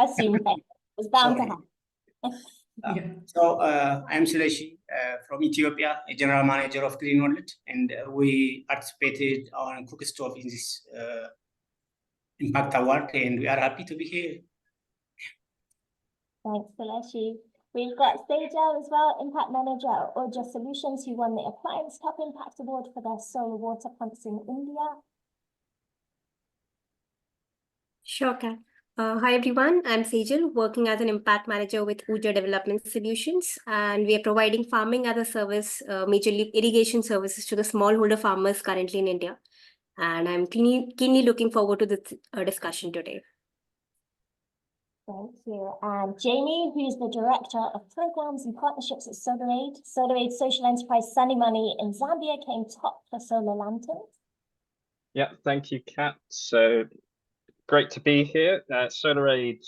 assumed it was bound to happen. I'm Suleshi from Ethiopia, a general manager of Grean World, and we participated on Cookstop in this Impact Award, and we are happy to be here. Thanks, Suleshi. We've got Sejal as well, Impact Manager at Oorja Solutions, who won the Appliance Top Impact Award for their solar water pumps in India. Sure, Kat. Hi, everyone. I'm Sejal, working as an Impact Manager with Oorja Development Solutions, and we are providing farming as a service, majorly irrigation services to the smallholder farmers currently in India. And I'm keenly looking forward to this discussion today. Thank you. And Jamie, who's the Director of Programs and Partnerships at SolarAid. SolarAid's social enterprise SunnyMoney in Zambia came top for solar lanterns. Yeah, thank you, Kat. So great to be here. SolarAid,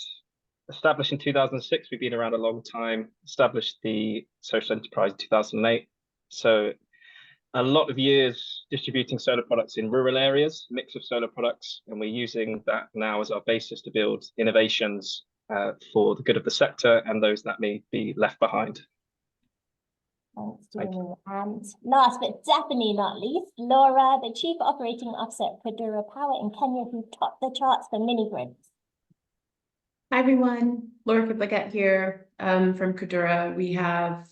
established in 2006, we've been around a long time, established the social enterprise in 2008. So a lot of years distributing solar products in rural areas, mix of solar products, and we're using that now as our basis to build innovations for the good of the sector and those that may be left behind. Thanks, Jamie. And last but definitely not least, Laura, the Chief Operating Officer at Kudura Power in Kenya, who topped the charts for mini grids. Hi, everyone. Laura Kiplagat here from Kudura. We have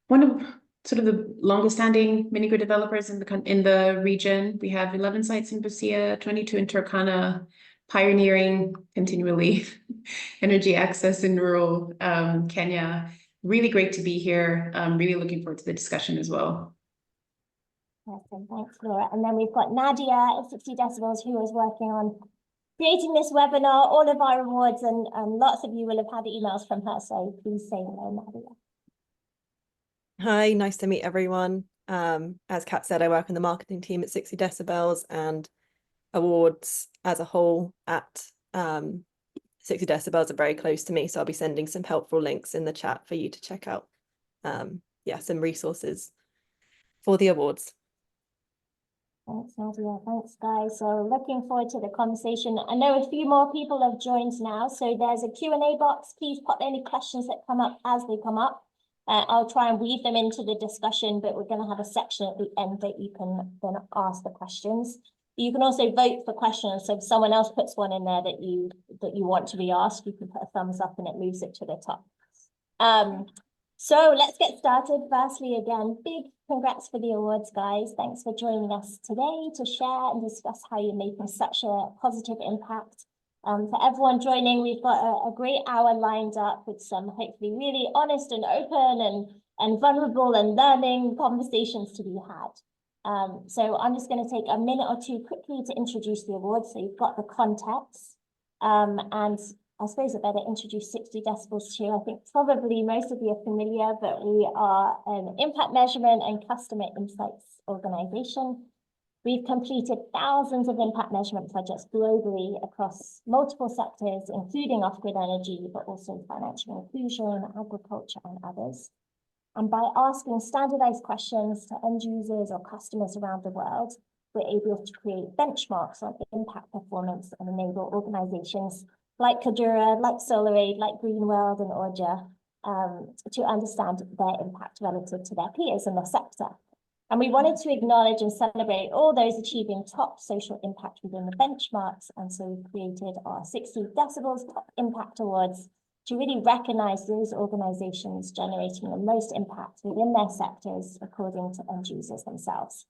one of sort of the longest standing mini grid developers in the region. We have 11 sites in Busia, 22 in Turkana, pioneering continually energy access in rural Kenya. Really great to be here. Really looking forward to the discussion as well. Awesome, thanks, Laura. And then we've got Nadia at 60 Decibels, who is working on creating this webinar, all of our awards, and lots of you will have had emails from her, so please say hello, Nadia. Hi, nice to meet everyone. As Kat said, I work in the marketing team at 60 Decibels, and awards as a whole at 60 Decibels are very close to me, so I'll be sending some helpful links in the chat for you to check out. Some resources for the awards. Thanks, Nadia. Thanks, guys. So looking forward to the conversation. I know a few more people have joined now, so there's a Q&A box. Please pop any questions that come up as they come up. I'll try and weave them into the discussion, but we're going to have a section at the end that you can then ask the questions. You can also vote for questions. So if someone else puts one in there that you want to be asked, you can put a thumbs up and it moves it to the top. So let's get started. Firstly, again, big congrats for the awards, guys. Thanks for joining us today to share and discuss how you're making such a positive impact. For everyone joining, we've got a great hour lined up with some hopefully really honest and open and vulnerable and learning conversations to be had. So I'm just going to take a minute or two quickly to introduce the awards, so you've got the context. And I suppose I better introduce 60 Decibels too. I think probably most of you are familiar, but we are an impact measurement and customer insights organization. We've completed thousands of impact measurement projects globally across multiple sectors, including off-grid energy, but also financial inclusion, agriculture, and others. And by asking standardized questions to end users or customers around the world, we're able to create benchmarks on impact performance and enable organizations like Kudura, like SolarAid, like Grean World and Oorja to understand their impact relative to their peers in the sector. And we wanted to acknowledge and celebrate all those achieving top social impact within the benchmarks. And so we created our 60 Decibels Top Impact Awards to really recognize those organizations generating the most impact within their sectors according to end users themselves.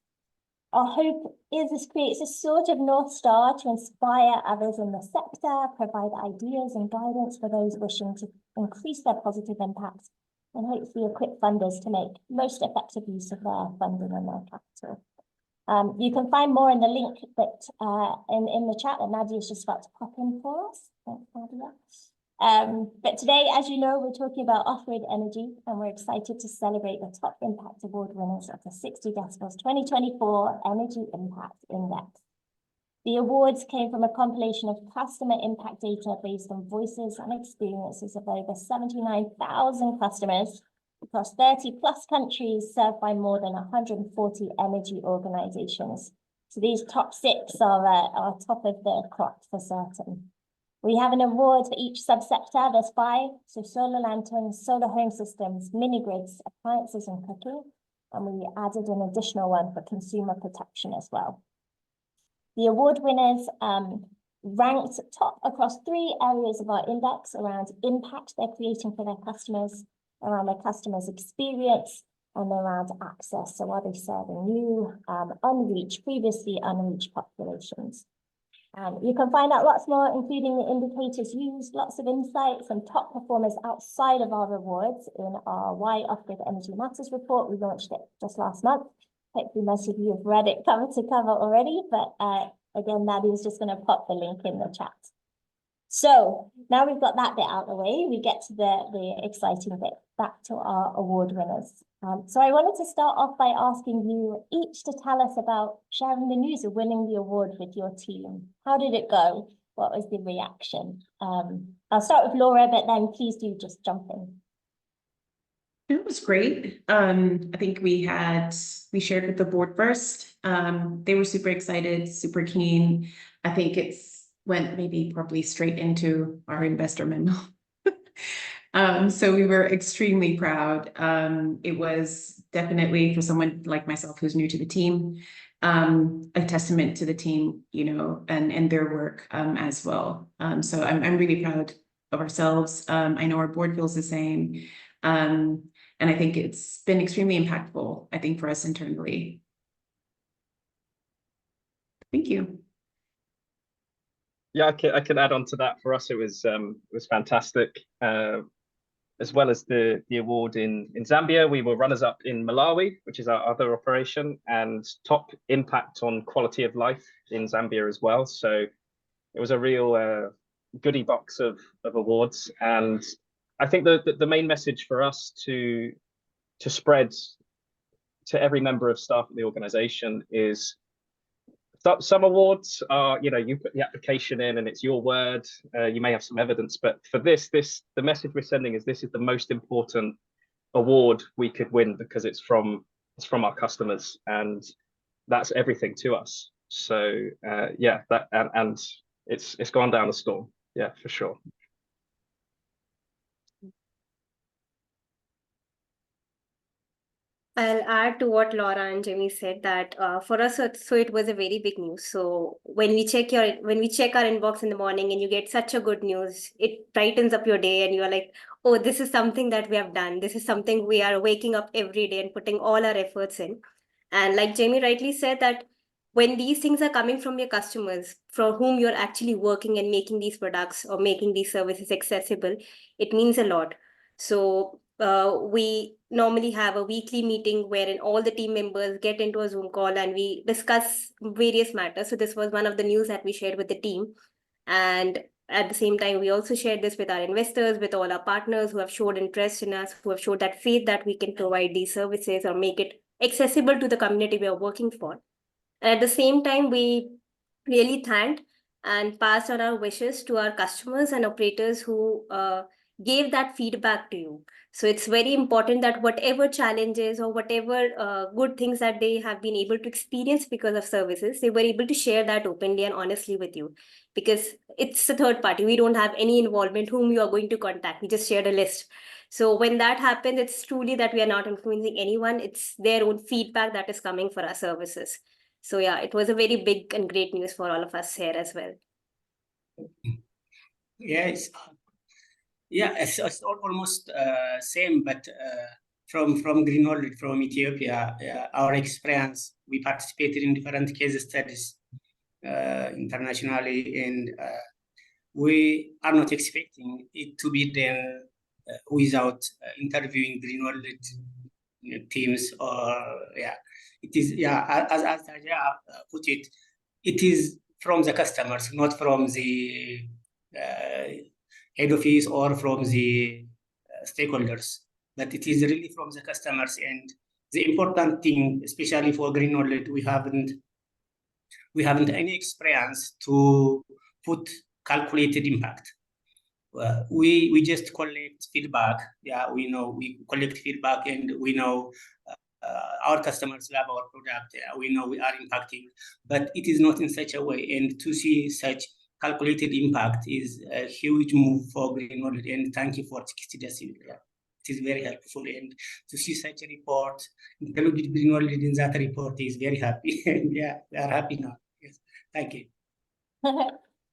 Our hope is this creates a sort of North Star to inspire others in the sector, provide ideas and guidance for those wishing to increase their positive impact, and hopefully equip funders to make most effective use of their funding and their capital. You can find more in the link that in the chat that Nadia's just about to pop in for us. Thanks, Nadia. But today, as you know, we're talking about off-grid energy, and we're excited to celebrate the top impact award winners of the 60 Decibels 2024 Energy Impact Index. The awards came from a compilation of customer impact data based on voices and experiences of over 79,000 customers across 30 plus countries served by more than 140 energy organizations. So these top 6 are top of the crop for certain. We have an award for each subsector. There's 5, so solar lanterns, solar home systems, mini grids, appliances and cooking. And we added an additional one for consumer protection as well. The award winners ranked top across 3 areas of our index around impact they're creating for their customers, around their customers' experience, and around access. So are they serving new, previously unreached populations? You can find out lots more, including the indicators used, lots of insights and top performers outside of our awards in our Why Off-Grid Energy Matters report. We launched it just last month. Hopefully most of you have read it cover to cover already, but again, Nadia's just going to pop the link in the chat. So now we've got that bit out of the way, we get to the exciting bit, back to our award winners. So I wanted to start off by asking you each to tell us about sharing the news of winning the award with your team. How did it go? What was the reaction? I'll start with Laura, but then please do just jump in. It was great. I think we shared with the board first. They were super excited, super keen. I think went maybe probably straight into our investor memo. So we were extremely proud. It was definitely, for someone like myself who's new to the team, a testament to the team, and their work as well. So I'm really proud of ourselves. I know our board feels the same. And I think it's been extremely impactful, I think, for us internally. Thank you. Yeah, I can add on to that. For us, it was fantastic. As well as the award in Zambia, we were runners-up in Malawi, which is our other operation, and top impact on quality of life in Zambia as well. So it was a real goodie box of awards. And I think the main message for us to spread to every member of staff of the organization is some awards are, you put the application in and it's your word, you may have some evidence, but for this, the message we're sending is this is the most important award we could win because it's from our customers, and that's everything to us. So yeah, that and it's gone down a storm. Yeah, for sure. I'll add to what Laura and Jamie said that for us, so it was a very big news. So when we check our inbox in the morning and you get such a good news, it brightens up your day and you're like, oh, this is something that we have done. This is something we are waking up every day and putting all our efforts in. And like Jamie rightly said, that when these things are coming from your customers for whom you're actually working and making these products or making these services accessible, it means a lot. So we normally have a weekly meeting wherein all the team members get into a Zoom call and we discuss various matters. So this was one of the news that we shared with the team. And at the same time, we also shared this with our investors, with all our partners who have showed interest in us, who have showed that faith that we can provide these services or make it accessible to the community we are working for. And at the same time, we really thanked and passed on our wishes to our customers and operators who gave that feedback to you. So it's very important that whatever challenges or whatever good things that they have been able to experience because of services, they were able to share that openly and honestly with you, because it's a third party. We don't have any involvement whom you are going to contact. We just shared a list. So when that happens, it's truly that we are not influencing anyone. It's their own feedback that is coming for our services. So yeah, it was a very big and great news for all of us here as well. Yes. Yeah, it's almost same, but from Grean World, from Ethiopia, our experience, we participated in different case studies internationally, and we are not expecting it to be done without interviewing Grean World teams, or it is, as Tajia put it, it is from the customers, not from the head office or from the stakeholders, but it is really from the customers. And the important thing, especially for Grean World, we haven't any experience to put calculated impact. We just collect feedback. Yeah, we know we collect feedback, and we know our customers love our product. We know we are impacting, but it is not in such a way. And to see such calculated impact is a huge move for Grean World, and thank you for 60 decibel. Yeah. It is very helpful, and to see such a report, including Grean World in that report is very happy. Yeah, we are happy now. Yes. Thank you.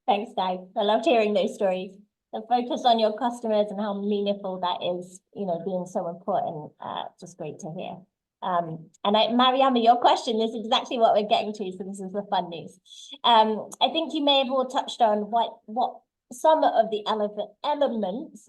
Thanks, guys. I loved hearing those stories. The focus on your customers and how meaningful that is, being so important. Just great to hear. And Mariama, your question is exactly what we're getting to, so this is the fun news. I think you may have all touched on what some of the elements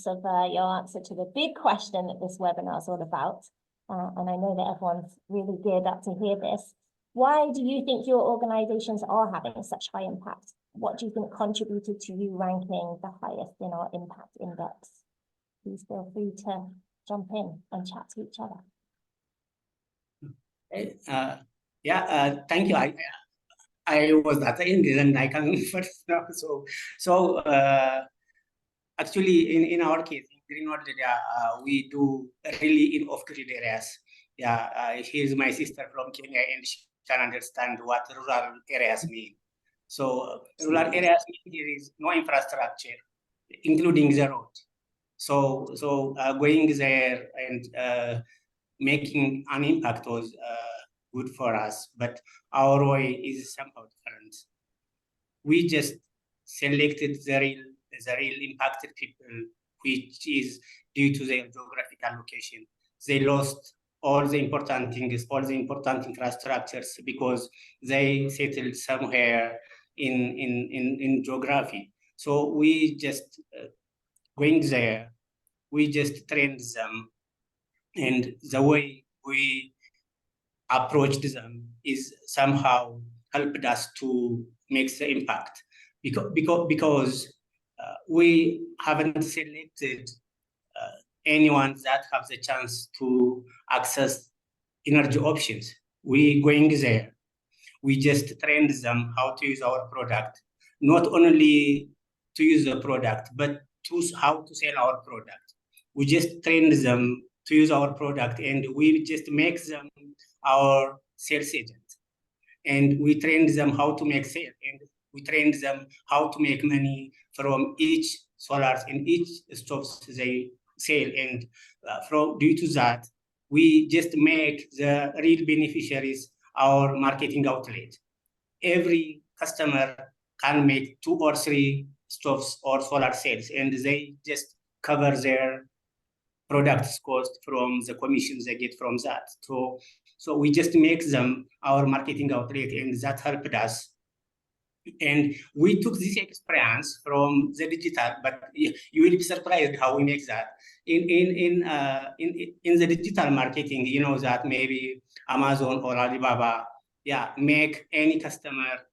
of your answer to the big question that this webinar is all about. And I know that everyone's really geared up to hear this. Why do you think your organizations are having such high impact? What do you think contributed to you ranking the highest in our impact index? Please feel free to jump in and chat to each other. Thank you. I was at the end and I can first now. So actually in our case, in Grean World, we do really in off-grid areas. Here's my sister from Kenya and she can understand what rural areas mean. So rural areas mean there is no infrastructure, including the road. So going there and making an impact was good for us, but our way is somehow different. We just selected the real impacted people, which is due to their geographical location. They lost all the important things, all the important infrastructures because they settled somewhere in geography. So we just going there, we just trained them, and the way we approached them is somehow helped us to make the impact because we haven't selected anyone that have the chance to access energy options. We going there. We just trained them how to use our product, not only to use the product, but to how to sell our product. We just trained them to use our product, and we just make them our sales agent. And we trained them how to make sales, and we trained them how to make money from each solars and each stoves they sell. And due to that, we just make the real beneficiaries our marketing outlet. Every customer can make 2 or 3 stoves or solar sales, and they just cover their products cost from the commissions they get from that. So we just make them our marketing outlet, and that helped us. And we took this experience from the digital, but you will be surprised how we make that. In the digital marketing, you know that maybe Amazon or Alibaba, make any customer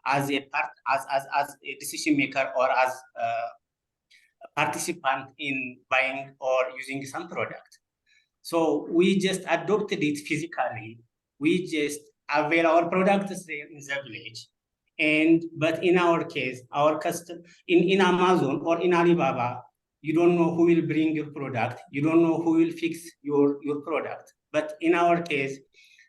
as a part, as a decision maker or as a participant in buying or using some product. So we just adopted it physically. We just avail our products there in the village. But in our case, our customer in Amazon or in Alibaba, you don't know who will bring your product. You don't know who will fix your product. But in our case,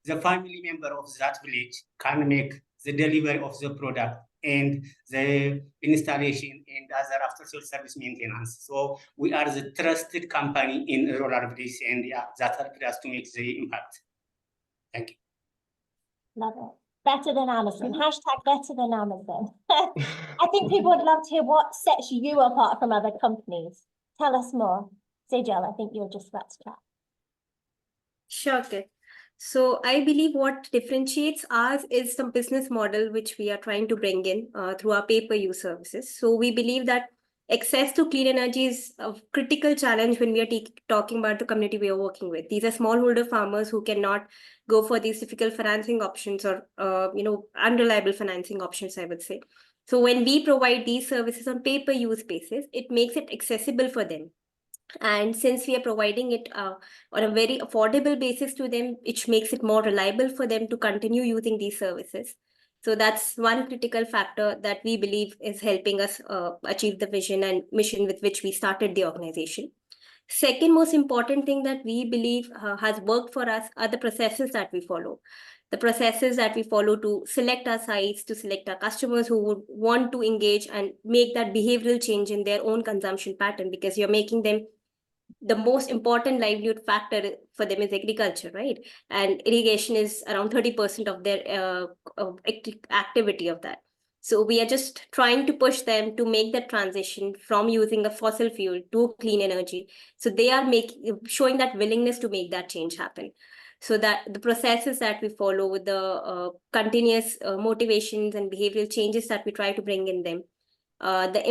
the family member of that village can make the delivery of the product and the installation and other after-sales service maintenance. So we are the trusted company in rural villages, and that helped us to make the impact. Thank you. Love it. Better than Amazon. Hashtag better than Amazon. I think people would love to hear what sets you apart from other companies. Tell us more. Sejal, I think you're just about to chat. Sure, Kit. So I believe what differentiates us is the business model which we are trying to bring in through our pay-per-use services. So we believe that access to clean energy is a critical challenge when we are talking about the community we are working with. These are smallholder farmers who cannot go for these difficult financing options or unreliable financing options, I would say. So when we provide these services on pay-per-use basis, it makes it accessible for them. And since we are providing it on a very affordable basis to them, which makes it more reliable for them to continue using these services. So that's one critical factor that we believe is helping us achieve the vision and mission with which we started the organization. Second most important thing that we believe has worked for us are the processes that we follow. the processes that we follow to select our sites, to select our customers who would want to engage and make that behavioral change in their own consumption pattern, because you're making them the most important livelihood factor for them is agriculture, right? And irrigation is around 30% of their activity of that. So we are just trying to push them to make that transition from using a fossil fuel to clean energy. So they are showing that willingness to make that change happen. So that the processes that we follow with the continuous motivations and behavioral changes that we try to bring in them, the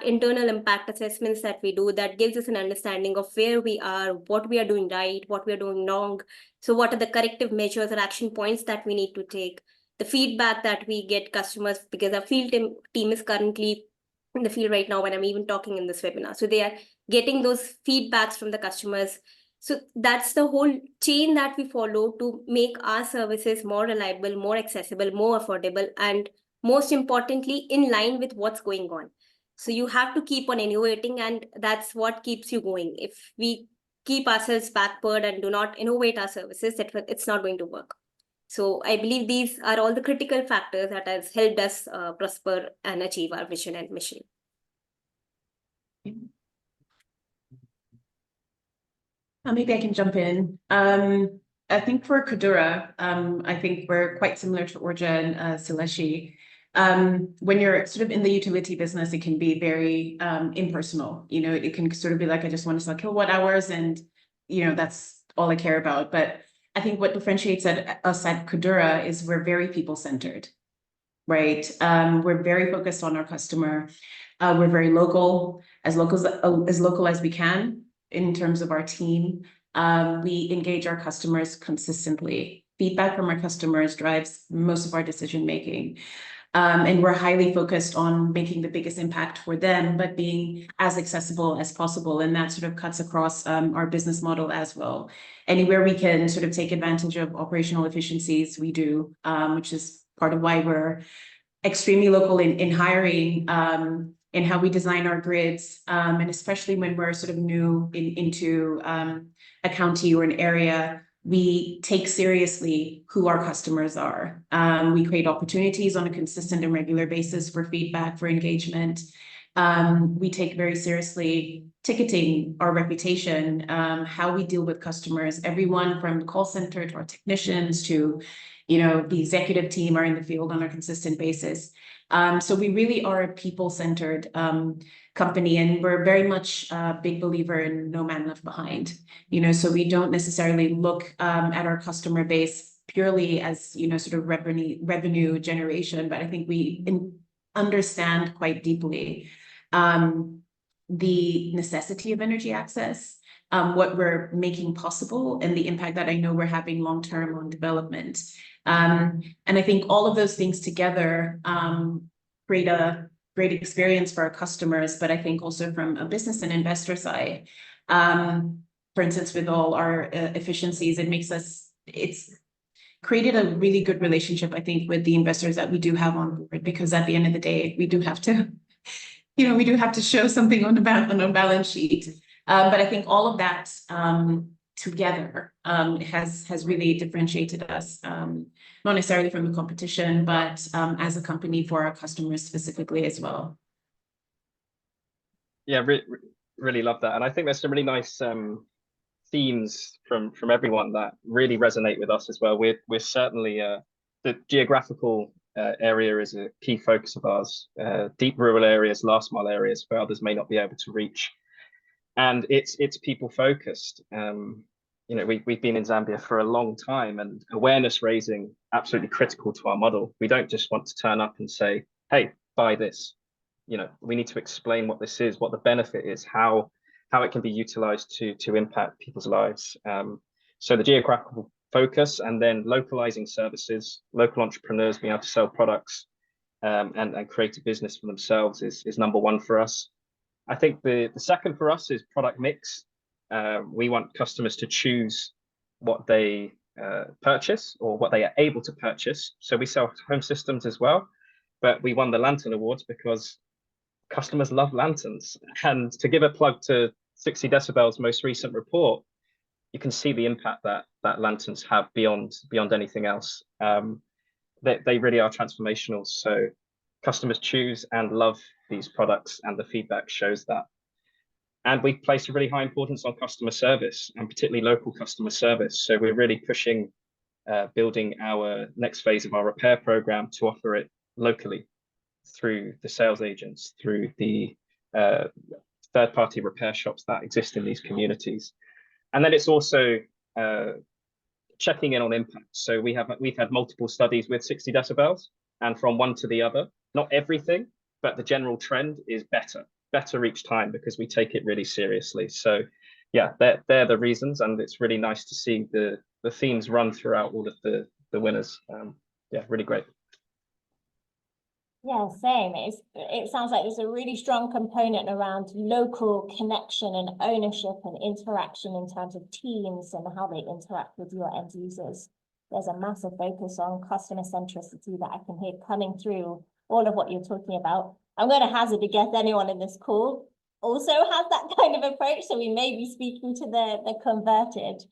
internal impact assessments that we do, that gives us an understanding of where we are, what we are doing right, what we are doing wrong. So what are the corrective measures or action points that we need to take? The feedback that we get customers, because our field team is currently in the field right now when I'm even talking in this webinar. So they are getting those feedbacks from the customers. So that's the whole chain that we follow to make our services more reliable, more accessible, more affordable, and most importantly, in line with what's going on. So you have to keep on innovating, and that's what keeps you going. If we keep ourselves backward and do not innovate our services, it's not going to work. So I believe these are all the critical factors that has helped us prosper and achieve our vision and mission. Maybe I can jump in. I think for Kudura, I think we're quite similar to Oorja and Seleshi. When you're sort of in the utility business, it can be very impersonal. You know, it can sort of be like, I just want to sell kilowatt hours, and you know, that's all I care about. But I think what differentiates us at Kudura is we're very people-centered, right? We're very focused on our customer. We're very local as local as we can in terms of our team. We engage our customers consistently. Feedback from our customers drives most of our decision making. And we're highly focused on making the biggest impact for them, but being as accessible as possible. And that sort of cuts across our business model as well. Anywhere we can sort of take advantage of operational efficiencies, we do, which is part of why we're extremely local in hiring, in how we design our grids, and especially when we're sort of new into a county or an area. We take seriously who our customers are. We create opportunities on a consistent and regular basis for feedback, for engagement. We take very seriously ticketing, our reputation, how we deal with customers. Everyone from the call center to our technicians to, you know, the executive team are in the field on a consistent basis. So we really are a people-centered company, and we're very much a big believer in no man left behind. You know, so we don't necessarily look at our customer base purely as, you know, sort of revenue generation, but I think we understand quite deeply the necessity of energy access, what we're making possible, and the impact that I know we're having long-term on development. And I think all of those things together create a great experience for our customers, but I think also from a business and investor side, for instance, with all our efficiencies, it's created a really good relationship, I think, with the investors that we do have on board, because at the end of the day, we do have to, you know, we do have to show something on the balance sheet. But I think all of that together has really differentiated us, not necessarily from the competition, but as a company for our customers specifically as well. Yeah, really love that. And I think there's some really nice themes from everyone that really resonate with us as well. We're certainly the geographical area is a key focus of ours. Deep rural areas, last mile areas where others may not be able to reach, and it's people focused. You know, we've been in Zambia for a long time, and awareness raising absolutely critical to our model. We don't just want to turn up and say, hey, buy this. You know, we need to explain what this is, what the benefit is, how it can be utilized to impact people's lives. So the geographical focus, and then localizing services, local entrepreneurs being able to sell products and create a business for themselves is number one for us. I think the second for us is product mix. We want customers to choose what they purchase or what they are able to purchase. So we sell home systems as well, but we won the Lantern Awards because customers love lanterns. And to give a plug to 60 Decibel's most recent report, you can see the impact that that lanterns have beyond anything else. They really are transformational. So customers choose and love these products, and the feedback shows that. And we place a really high importance on customer service, and particularly local customer service. So we're really pushing, building our next phase of our repair program to offer it locally through the sales agents, through the third-party repair shops that exist in these communities. And then it's also checking in on impact. So we've had multiple studies with 60 decibels, and from one to the other, not everything, but the general trend is better each time, because we take it really seriously. So yeah, they're the reasons, and it's really nice to see the themes run throughout all of the winners. Yeah, really great. Yeah, same. It sounds like there's a really strong component around local connection and ownership and interaction in terms of teams and how they interact with your end users. There's a massive focus on customer centricity that I can hear coming through all of what you're talking about. I'm going to hazard a guess anyone in this call also has that kind of approach, so we may be speaking to the converted.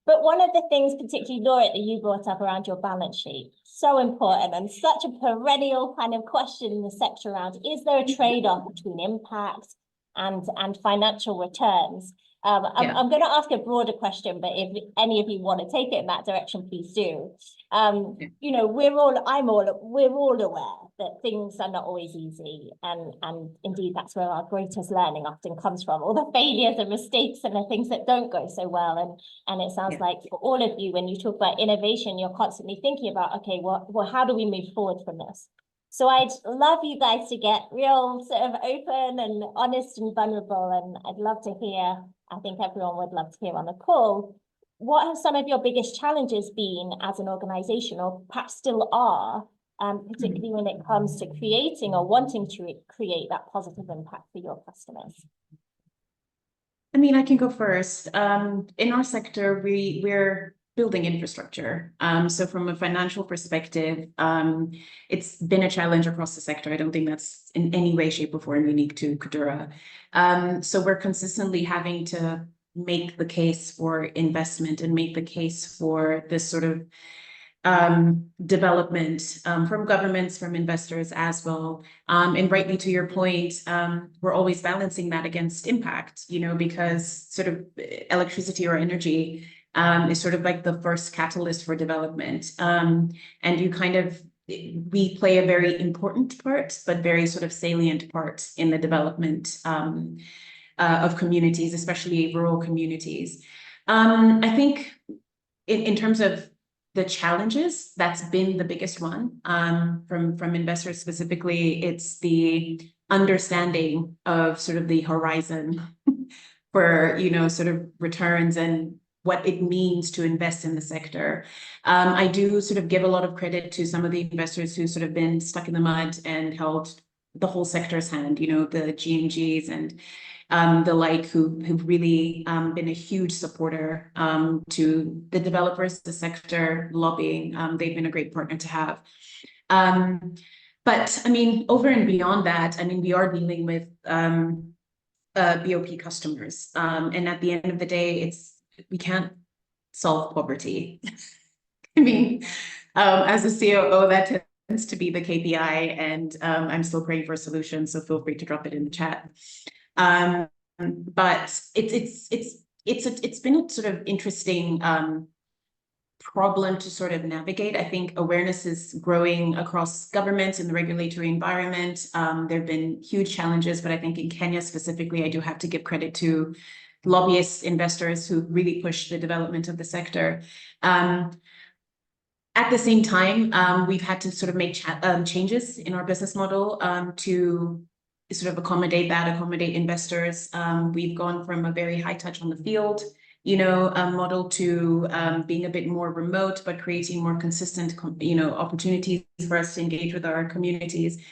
But one of the things, particularly Laura, that you brought up around your balance sheet, so important and such a perennial kind of question in the sector around, is there a trade-off between impact and financial returns? I'm going to ask a broader question, but if any of you want to take it in that direction, please do. You know, we're all aware that things are not always easy, and indeed that's where our greatest learning often comes from, all the failures and mistakes and the things that don't go so well. And it sounds like for all of you, when you talk about innovation, you're constantly thinking about, okay, well, how do we move forward from this? So I'd love you guys to get real sort of open and honest and vulnerable, and I'd love to hear, I think everyone would love to hear on the call, what have some of your biggest challenges been as an organization, or perhaps still are, particularly when it comes to creating or wanting to create that positive impact for your customers? I mean, I can go first. In our sector, we're building infrastructure. So from a financial perspective, it's been a challenge across the sector. I don't think that's in any way, shape, or form unique to Kudura. So we're consistently having to make the case for investment and make the case for this sort of development from governments, from investors as well. And rightly to your point, we're always balancing that against impact, you know, because sort of electricity or energy is sort of like the first catalyst for development. And you kind of, we play a very important part, but very sort of salient part in the development of communities, especially rural communities. I think in terms of the challenges, that's been the biggest one from investors specifically. It's the understanding of sort of the horizon for, you know, sort of returns and what it means to invest in the sector. I do sort of give a lot of credit to some of the investors who sort of been stuck in the mud and held the whole sector's hand, you know, the GMGs and the like, who've really been a huge supporter to the developers, the sector, lobbying. They've been a great partner to have. But I mean, over and beyond that, I mean, we are dealing with BOP customers. And at the end of the day, we can't solve poverty. I mean, as a COO, that tends to be the KPI, and I'm still praying for a solution, so feel free to drop it in the chat. But it's been a sort of interesting problem to sort of navigate. I think awareness is growing across governments in the regulatory environment. There have been huge challenges, but I think in Kenya specifically, I do have to give credit to lobbyists, investors who really push the development of the sector. At the same time, we've had to sort of make changes in our business model to sort of accommodate investors. We've gone from a very high touch on the field, you know, model to being a bit more remote, but creating more consistent, you know, opportunities for us to engage with our communities.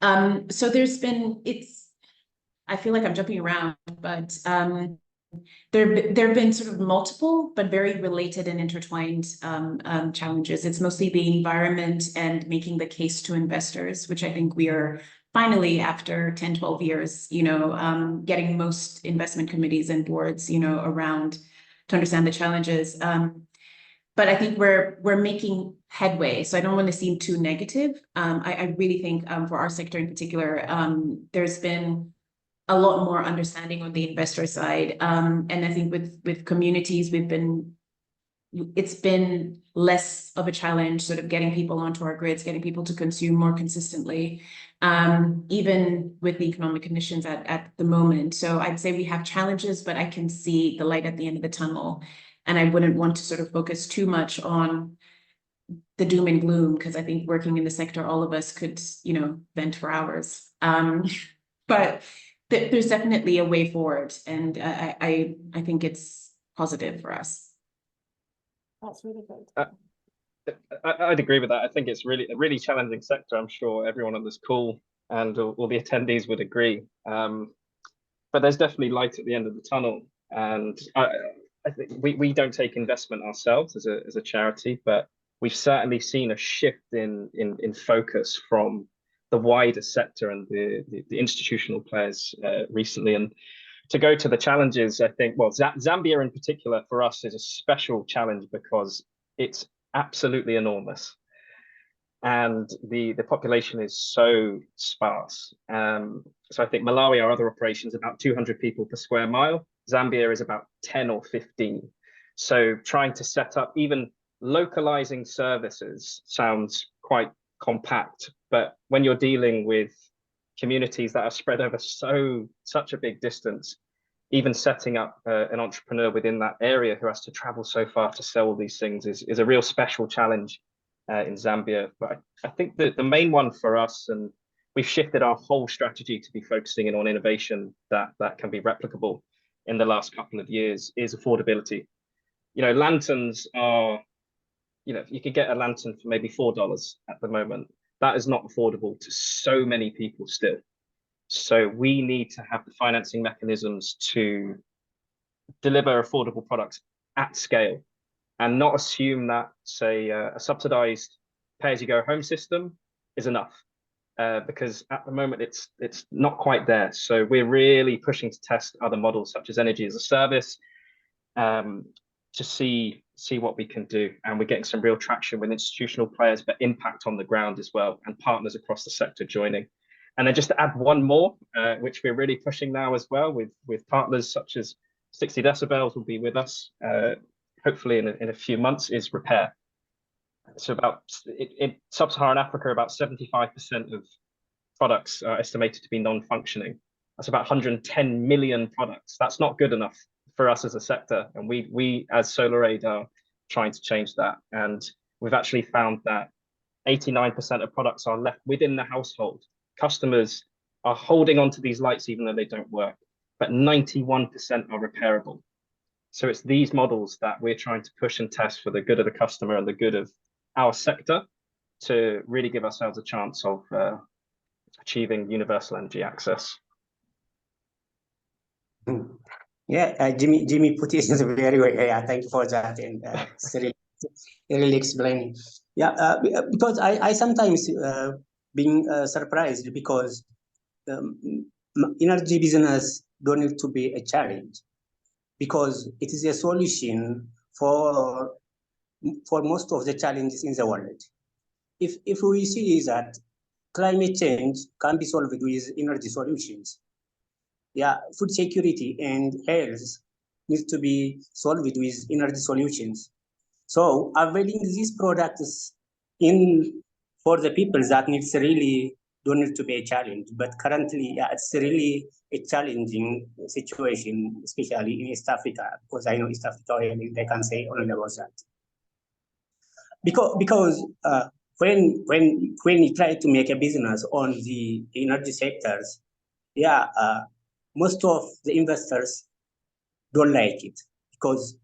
So there's been, I feel like I'm jumping around, but there have been sort of multiple, but very related and intertwined challenges. It's mostly the environment and making the case to investors, which I think we are finally, after 10, 12 years, you know, getting most investment committees and boards, you know, around understand the challenges. But I think we're making headway, so I don't want to seem too negative. I really think for our sector in particular, there's been a lot more understanding on the investor side, and I think with communities, it's been less of a challenge, sort of getting people onto our grids, getting people to consume more consistently, even with the economic conditions at the moment. So I'd say we have challenges, but I can see the light at the end of the tunnel. And I wouldn't want to sort of focus too much on the doom and gloom, because I think working in the sector, all of us could, vent for hours. But there's definitely a way forward, and I think it's positive for us. That's really great. I'd agree with that. I think it's really a really challenging sector. I'm sure everyone on this call and all the attendees would agree. But there's definitely light at the end of the tunnel, and I think we don't take investment ourselves as a charity, but we've certainly seen a shift in focus from the wider sector and the institutional players recently. And to go to the challenges, I think, well, Zambia in particular for us is a special challenge because it's absolutely enormous. And the population is so sparse. So I think Malawi, our other operations, about 200 people per square mile. Zambia is about 10 or 15. So trying to set up, even localizing services sounds quite compact, but when you're dealing with communities that are spread over such a big distance, even setting up an entrepreneur within that area who has to travel so far to sell all these things is a real special challenge in Zambia. But I think that the main one for us, and we've shifted our whole strategy to be focusing in on innovation that can be replicable in the last couple of years, is affordability. Lanterns are, you could get a lantern for maybe $4 at the moment. That is not affordable to so many people still. So we need to have the financing mechanisms to deliver affordable products at scale, and not assume that, say, a subsidized pay-as-you-go home system is enough, because at the moment it's not quite there. So we're really pushing to test other models such as energy as a service, to see what we can do. And we're getting some real traction with institutional players, but impact on the ground as well, and partners across the sector joining. And then just to add one more, which we're really pushing now as well with partners such as 60 Decibels will be with us, hopefully in a few months, is repair. So in sub-Saharan Africa, about 75% of products are estimated to be non-functioning. That's about 110 million products. That's not good enough for us as a sector. And we as SolarAid are trying to change that. And we've actually found that 89% of products are left within the household. Customers are holding on to these lights even though they don't work, but 91% are repairable. So it's these models that we're trying to push and test for the good of the customer and the good of our sector, to really give ourselves a chance of achieving universal energy access. Yeah, Jimmy put it very well. Yeah, thank you for that, and it's really explaining. Yeah, because I sometimes being surprised, because energy business don't need to be a challenge, because it is a solution for most of the challenges in the world. If we see that climate change can be solved with energy solutions, yeah, food security and health needs to be solved with energy solutions. So availing these products for the people that needs really don't need to be a challenge. But currently, yeah, it's really a challenging situation, especially in East Africa, because I know East Africa, they can say only about that. Because when you try to make a business on the energy sectors, yeah, most of the investors don't like it, because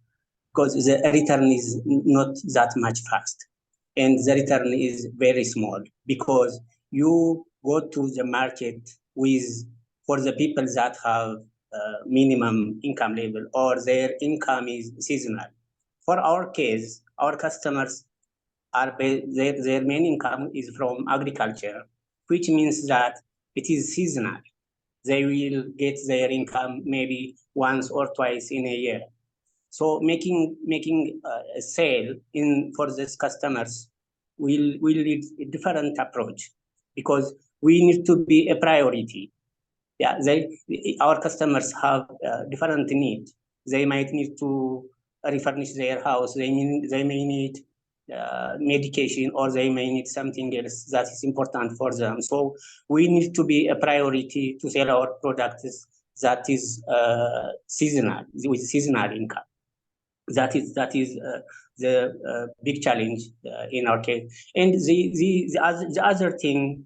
the return is not that much fast, and the return is very small, because you go to the market for the people that have minimum income level, or their income is seasonal. For our case, our customers their main income is from agriculture, which means that it is seasonal. They will get their income maybe once or twice in a year. So making a sale for these customers will need a different approach, because we need to be a priority. Yeah, our customers have different needs. They might need to refurnish their house. They may need medication, or they may need something else that is important for them. So we need to be a priority to sell our products that is seasonal, with seasonal income. That is the big challenge in our case. And the other thing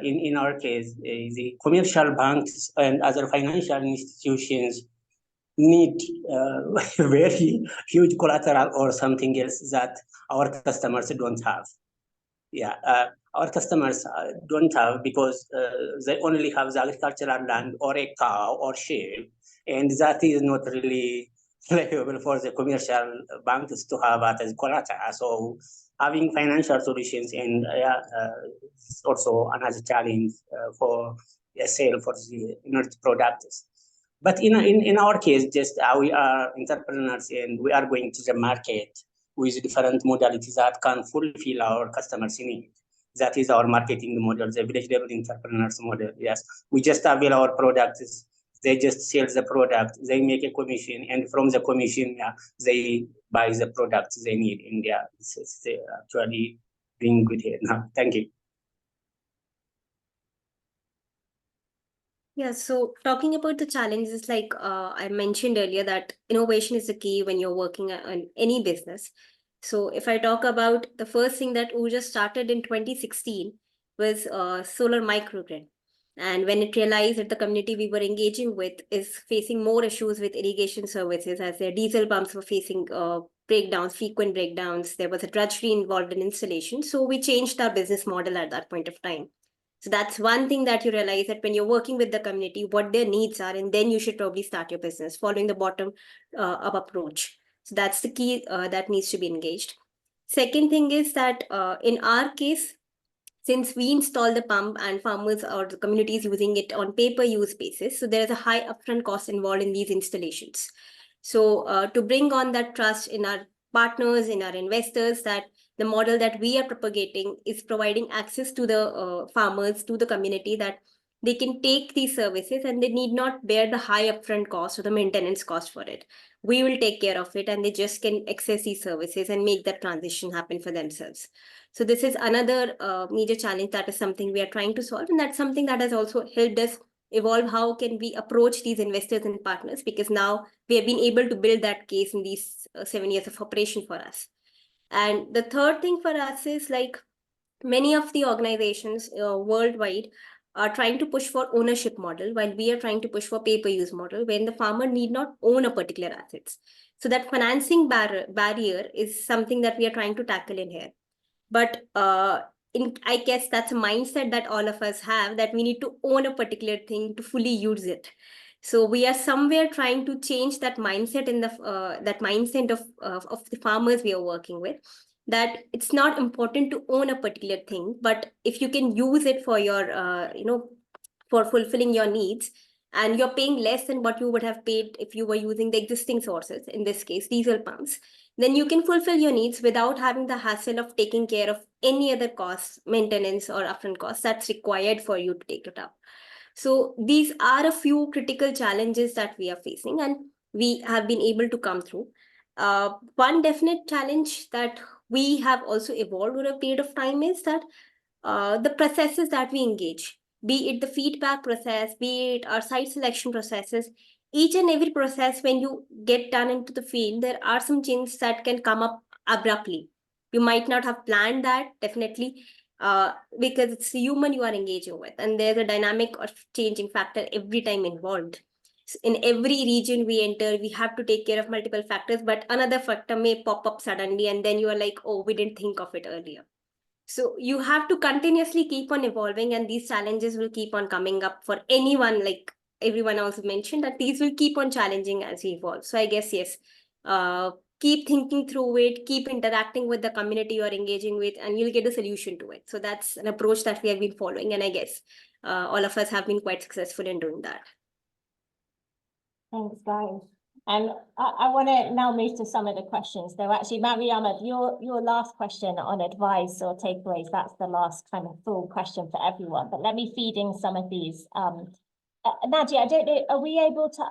in our case, the commercial banks and other financial institutions need very huge collateral or something else that our customers don't have. Yeah, our customers don't have, because they only have the agricultural land or a cow or sheep, and that is not really valuable for the commercial banks to have as collateral. So having financial solutions and also another challenge for a sale for the energy products. But in our case, just we are entrepreneurs and we are going to the market with different modalities that can fulfill our customers' needs. That is our marketing model, the village level entrepreneurs model. Yes, we just avail our products. They just sell the product. They make a commission, and from the commission, they buy the products they need. And it's actually doing good here now. Thank you. Yeah, so talking about the challenges, like I mentioned earlier, that innovation is the key when you're working on any business. So if I talk about the first thing that Oorja started in 2016 was solar microgrid. And when it realized that the community we were engaging with is facing more issues with irrigation services, as their diesel pumps were facing breakdowns, frequent breakdowns, there was a drudgery involved in installation. So we changed our business model at that point of time. So that's one thing that you realize, that when you're working with the community, what their needs are, and then you should probably start your business following the bottom up approach. So that's the key that needs to be engaged. Second thing is that in our case, since we install the pump and farmers or the community is using it on pay-per-use basis, so there is a high upfront cost involved in these installations. So to bring on that trust in our partners, in our investors, that the model that we are propagating is providing access to the farmers, to the community, that they can take these services and they need not bear the high upfront cost or the maintenance cost for it. We will take care of it, and they just can access these services and make that transition happen for themselves. So this is another major challenge, that is something we are trying to solve. And that's something that has also helped us evolve how can we approach these investors and partners, because now we have been able to build that case in these 7 years of operation for us. And the third thing for us is, like, many of the organizations worldwide are trying to push for ownership model, while we are trying to push for pay-per-use model, when the farmer need not own a particular assets. So that financing barrier is something that we are trying to tackle in here. But I guess that's a mindset that all of us have, that we need to own a particular thing to fully use it. So we are somewhere trying to change that mindset in the that mindset of the farmers we are working with, that it's not important to own a particular thing, but if you can use it for your for fulfilling your needs, and you're paying less than what you would have paid if you were using the existing sources, in this case diesel pumps, then you can fulfill your needs without having the hassle of taking care of any other costs, maintenance or upfront costs that's required for you to take it up. So these are a few critical challenges that we are facing, and we have been able to come through. One definite challenge that we have also evolved over a period of time is that the processes that we engage, be it the feedback process, be it our site selection processes, each and every process, when you get done into the field, there are some changes that can come up abruptly. You might not have planned that, definitely, because it's the human you are engaging with, and there's a dynamic or changing factor every time involved. In every region we enter, we have to take care of multiple factors, but another factor may pop up suddenly, and then you are like, oh, we didn't think of it earlier. So you have to continuously keep on evolving, and these challenges will keep on coming up for anyone. Like everyone also mentioned, that these will keep on challenging as we evolve. So I guess, yes, keep thinking through it, keep interacting with the community you are engaging with, and you'll get a solution to it. So that's an approach that we have been following, and I guess all of us have been quite successful in doing that. Thanks, guys. And I want to now move to some of the questions. Though actually, Mariama, your last question on advice or takeaways, that's the last kind of full question for everyone. But let me feed in some of these. Nadia, I don't know, are we able to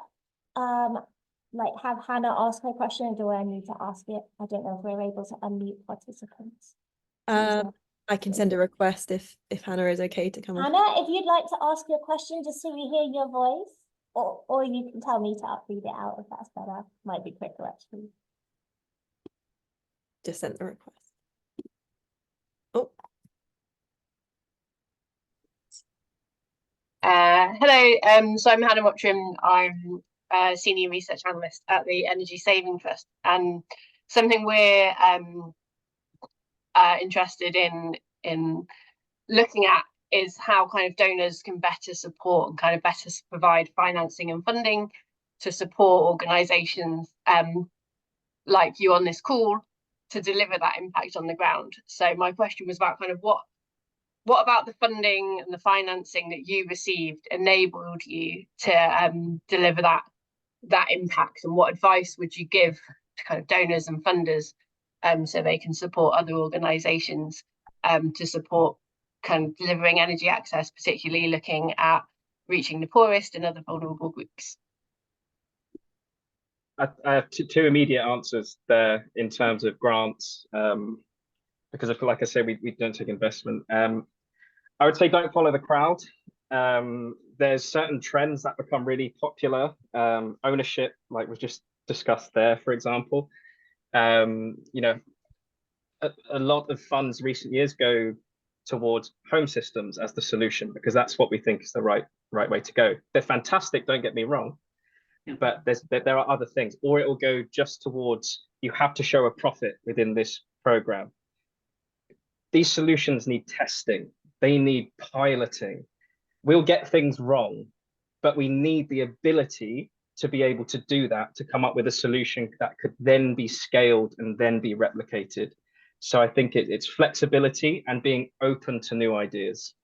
like have Hannah ask her question, or do I need to ask it? I don't know if we're able to unmute participants. I can send a request if Hannah is okay to come on. Hannah, if you'd like to ask your question just so we hear your voice, or you can tell me to read it out if that's better. Might be quicker actually. Just sent the request. Oh. Hello, so I'm Hannah Mottram. I'm a senior research analyst at the Energy Saving Trust, and something we're interested in looking at is how kind of donors can better support and kind of better provide financing and funding to support organisations like you on this call to deliver that impact on the ground. So my question was about kind of what about the funding and the financing that you received enabled you to deliver that impact, and what advice would you give to kind of donors and funders so they can support other organisations to support kind of delivering energy access, particularly looking at reaching the poorest and other vulnerable groups? I have two immediate answers there in terms of grants, because I feel like I said, we don't take investment. I would say don't follow the crowd. There's certain trends that become really popular. Ownership, like was just discussed there, for example. You know, a lot of funds recent years go towards home systems as the solution, because that's what we think is the right way to go. They're fantastic, don't get me wrong, but there are other things, or it will go just towards, you have to show a profit within this program. These solutions need testing, they need piloting. We'll get things wrong, but we need the ability to be able to do that, to come up with a solution that could then be scaled and then be replicated. So I think it's flexibility and being open to new ideas.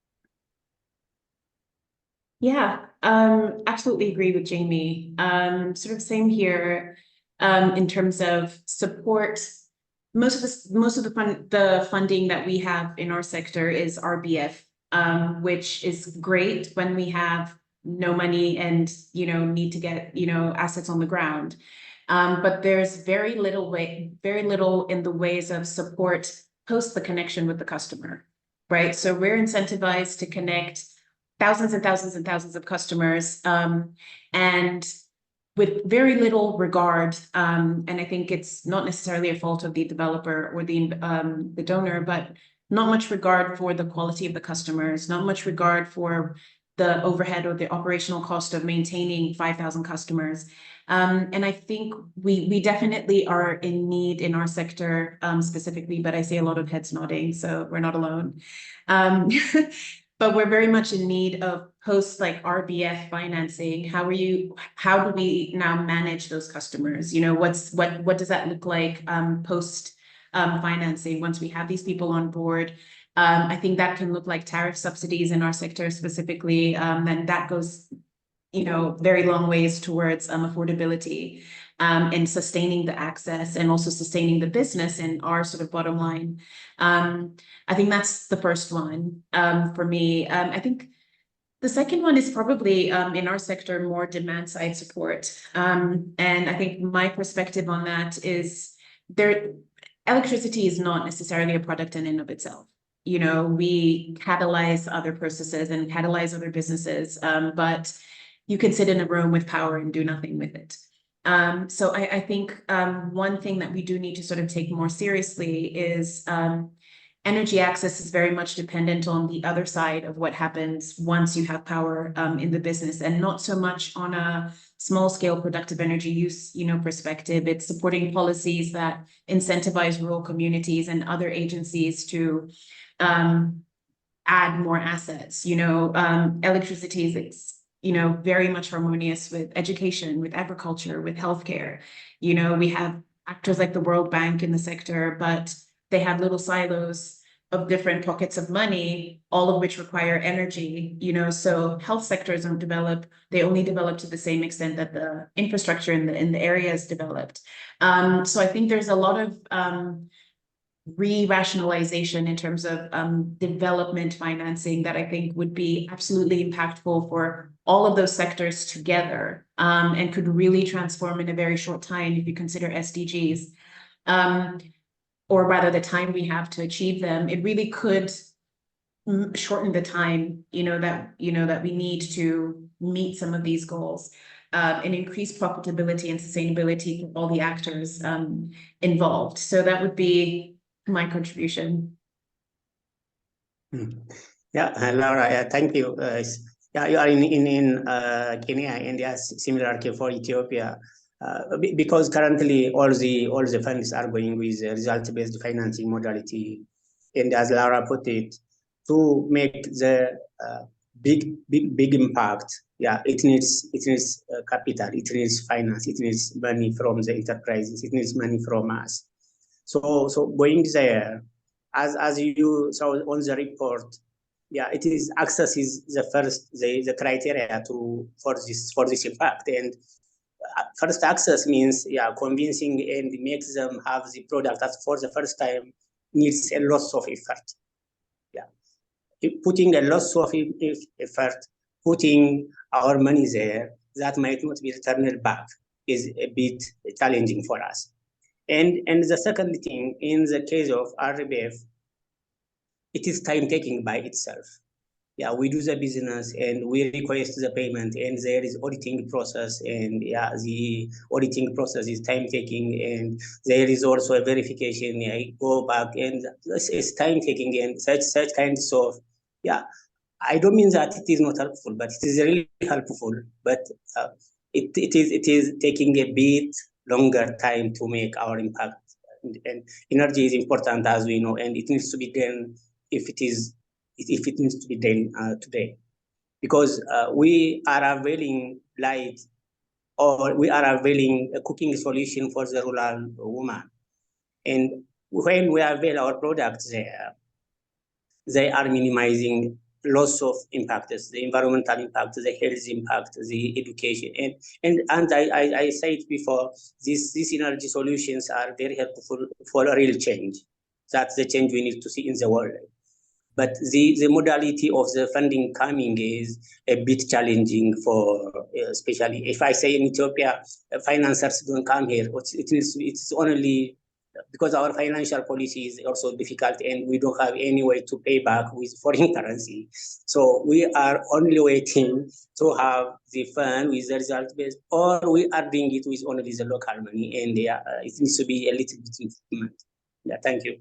Yeah, absolutely agree with Jamie. Sort of same here, in terms of support. Most of the funding that we have in our sector is RBF, which is great when we have no money and need to get assets on the ground. But there's very little in the ways of support post the connection with the customer, right? So we're incentivized to connect thousands and thousands and thousands of customers, and with very little regard. And I think it's not necessarily a fault of the developer or the donor, but not much regard for the quality of the customers, not much regard for the overhead or the operational cost of maintaining 5,000 customers. And I think we definitely are in need in our sector, specifically, but I see a lot of heads nodding, so we're not alone. But we're very much in need of post like RBF financing. How do we now manage those customers? What does that look like post financing once we have these people on board? I think that can look like tariff subsidies in our sector specifically, and that goes very long ways towards affordability and sustaining the access and also sustaining the business and our sort of bottom line. I think that's the first one for me. I think the second one is probably in our sector more demand side support. And I think my perspective on that is electricity is not necessarily a product in and of itself. We catalyze other processes and catalyze other businesses, but you can sit in a room with power and do nothing with it. So I think one thing that we do need to sort of take more seriously is energy access is very much dependent on the other side of what happens once you have power in the business, and not so much on a small scale productive energy use perspective. It's supporting policies that incentivize rural communities and other agencies to add more assets. Electricity is very much harmonious with education, with agriculture, with healthcare. We have actors like the World Bank in the sector, but they have little silos of different pockets of money, all of which require energy, you know, so health sectors don't develop, they only develop to the same extent that the infrastructure in the area is developed. So I think there's a lot of re-rationalization in terms of development financing that I think would be absolutely impactful for all of those sectors together, and could really transform in a very short time if you consider SDGs. Or rather the time we have to achieve them, it really could shorten the time, that we need to meet some of these goals, and increase profitability and sustainability for all the actors involved. So that would be my contribution. Yeah, Laura, thank you. Yeah, you are in Kenya, and yes, similar for Ethiopia. Because currently all the funds are going with result-based financing modality, and as Laura put it, to make the big impact, yeah, it needs capital, it needs finance, it needs money from the enterprises, it needs money from us. So going there, as you saw on the report, yeah, it is access is the first the criteria for this impact. And first access means, yeah, convincing and makes them have the product that for the first time needs a lot of effort. Yeah, putting a lot of effort, putting our money there that might not be returned back is a bit challenging for us. And the second thing, in the case of RBF, it is time taking by itself. Yeah, we do the business and we request the payment, and there is auditing process, and yeah, the auditing process is time taking, and there is also a verification. Yeah, go back, and it's time taking, and such kinds of, yeah. I don't mean that it is not helpful, but it is really helpful. But it is taking a bit longer time to make our impact. And energy is important, as we know, and it needs to be done if it needs to be done today, because we are availing light, or we are availing a cooking solution for the rural woman. And when we avail our products there, they are minimizing lots of impacts, the environmental impact, the health impact, the education. And I said before, these energy solutions are very helpful for a real change. That's the change we need to see in the world. But the modality of the funding coming is a bit challenging for, especially if I say in Ethiopia, financiers don't come here. It's only because our financial policy is also difficult, and we don't have any way to pay back with foreign currency. So we are only waiting to have the fund with the result based, or we are doing it with only the local money, and yeah, it needs to be a little bit improvement. Yeah, thank you.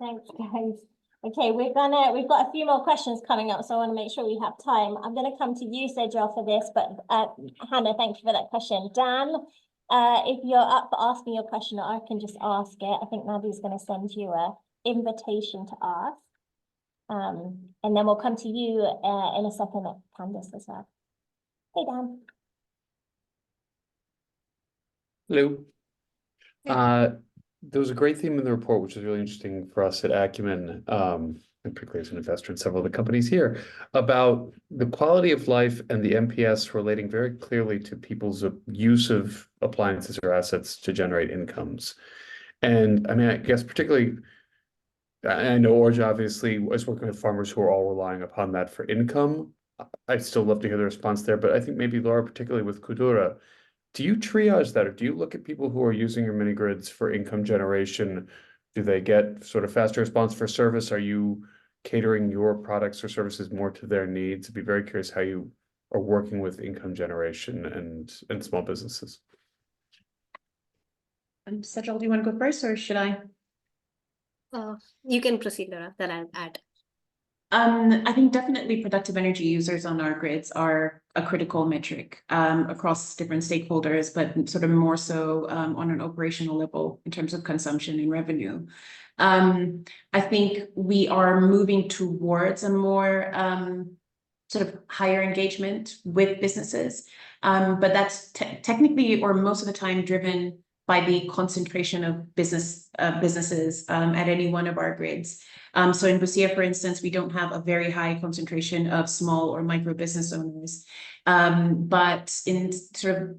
Thanks, guys. Okay, we've got a few more questions coming up, so I want to make sure we have time. I'm going to come to you, Sejal, for this, but Hannah, thank you for that question. Dan, if you're up for asking your question, or I can just ask it. I think Nabi's going to send you an invitation to ask. And then we'll come to you in a second, Candice, as well. Hey, Dan. Hello. There was a great theme in the report, which is really interesting for us at Acumen, and particularly as an investor in several of the companies here, about the quality of life and the NPS relating very clearly to people's use of appliances or assets to generate incomes. And I mean, I guess particularly, I know Oorja obviously is working with farmers who are all relying upon that for income. I'd still love to hear the response there, but I think maybe Laura, particularly with Kudura, do you triage that, or do you look at people who are using your mini grids for income generation? Do they get sort of faster response for service? Are you catering your products or services more to their needs? I'd be very curious how you are working with income generation and small businesses. Sejal, do you want to go first, or should I? You can proceed, Laura, then I'll add. I think definitely productive energy users on our grids are a critical metric across different stakeholders, but sort of more so on an operational level in terms of consumption and revenue. I think we are moving towards a more sort of higher engagement with businesses, but that's technically, or most of the time, driven by the concentration of businesses at any one of our grids. So in Busia, for instance, we don't have a very high concentration of small or micro business owners. But in sort of